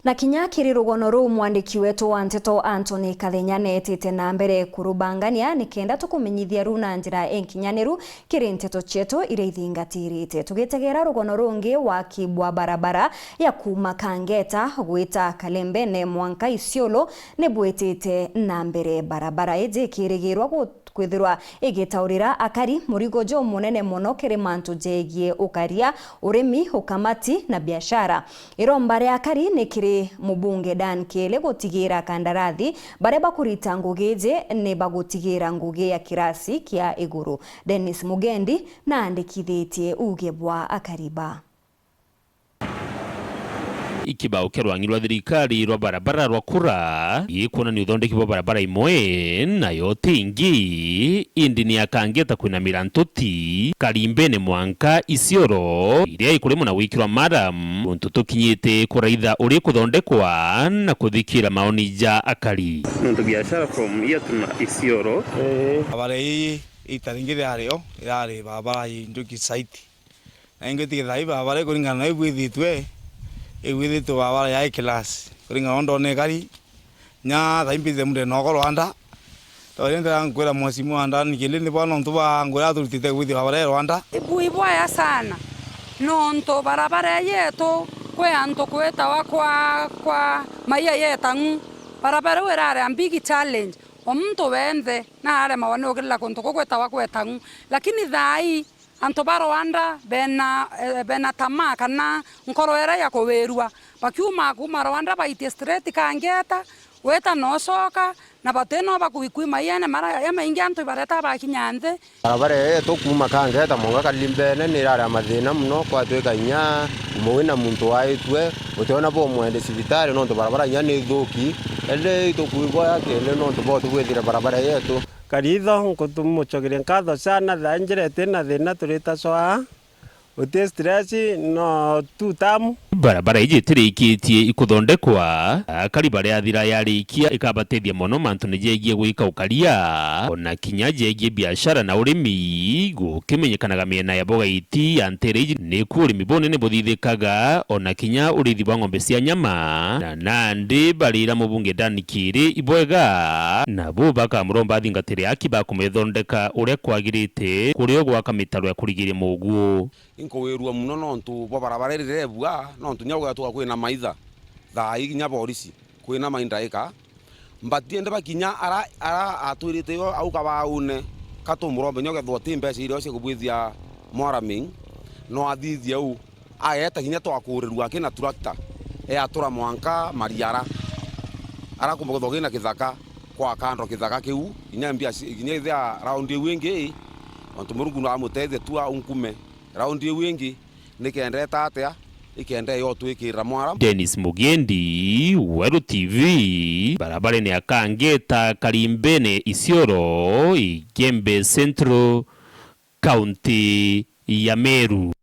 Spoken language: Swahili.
Na kinya kiri rugono ruu mwandiki wetu wa nteto Anthony Kathenyane etete na mbere kurubangania nikenda tukumenyithia ru na njira enkinyaniru kiri nteto chetu iria ithingatirite tugitegera rugono rungi wa kibwa barabara ya kuma Kangeta gwita Kalembene mwanka Isiolo nibwitite na mbere barabara iji kirigirwa kwithirwa igitaurira akari murigo jo munene muno kiri mantu jegie ukaria urimi ukamati na biashara iromba ria akari nikiri mubunge Dan Kele gutigira kandarathi bare bakurita ngugije ne bagutigira ngugi ya kirasi kia iguru. Dennis Mugendi na andikithitie ugebwa akariba ikibao kerwangirwa thirikari rwa barabara rwa kura yikuna ni uthondeki bwa barabara imwe nayo tingi indi ni Kangeta kwina mirantuti Kalembene mwanka Isiolo iria ikurimo na wikirwa madam untu tukinyite kuraitha uri kuthondekwa na kuthikira maoni ja akari nuntu biashara from here to Isiolo barabara hii itaringire ario irari barabara induki site na ingeti thai barabara kuringana na ibwithitwe igwithitwe barabara ya class kuringana ndo ne gari nya thaimbithe munde no Rwanda torenda ngwira mwasimu anda nikile ni bwana ntuba ngwira turutite gwithia barabara Rwanda ibuibwaya sana nonto barabara yetu kwe anto kweta kwa maiya yetangu barabara werare ambigi challenge omuntu wende na are mawane ogilla konto kweta kwetangu lakini thai anto ba Rwanda bena tamaa kana nkoroera ya kowerua bakiuma kuma Rwanda baite straight Kangeta weta nosoka na bateno bakuikui mayene mara ya maingi anto bareta bakinyanthe barabara yetu kuma Kangeta monga Kalembene ni rara mathina muno kwa tweka nya umwina muntu waitwe utiona bo mwende civitari nonto barabara nya ni thuki ende itukuigwa yake nonto bo tugwithira barabara yetu karitho nkutumuchogire nkatho sana thanjirete na thina turita soa uti stress no tutamu barabara iji tirikitie ikuthondekwa akari baria thira yarikia ikabatethia mono mantu nijegie gwika ukaria ona kinya jegie biashara na urimi gukimenyekanaga miena ya bogaiti ya ntereji ni ku urimi bunene buthithikaga ona kinya urithi wa ng'ombe cia nyama na nandi barira mubunge Dan Kele ibwega na bo bakamuromba thingatire akiba kumethondeka uria kwagirite kurio gwaka mitaro ya kurigiria muguo inkowerua muno nontu bo barabara rirebua nontu nyauga tu kwina maitha thai kinya polisi kwina maindaika mbatiende bakinya ara atwirite yo au kabaune katumurombe nyoge thoti mbeca irio cia kubwithia mwaraming no athithia u aeta kinya twakurirua kina tractor atura mwanka mariara ara kumbuka thogina kithaka kwa kando kithaka kiu kinya mbia kinya ithia raundi wingi ontu murungu no amutethia tua unkume raundi wingi nikendeta atia ikende yo twikira mwara. Dennis Mugendi, Weru TV, barabara ni Kangeta Kalembene Isiolo, Igembe Central, County ya Meru.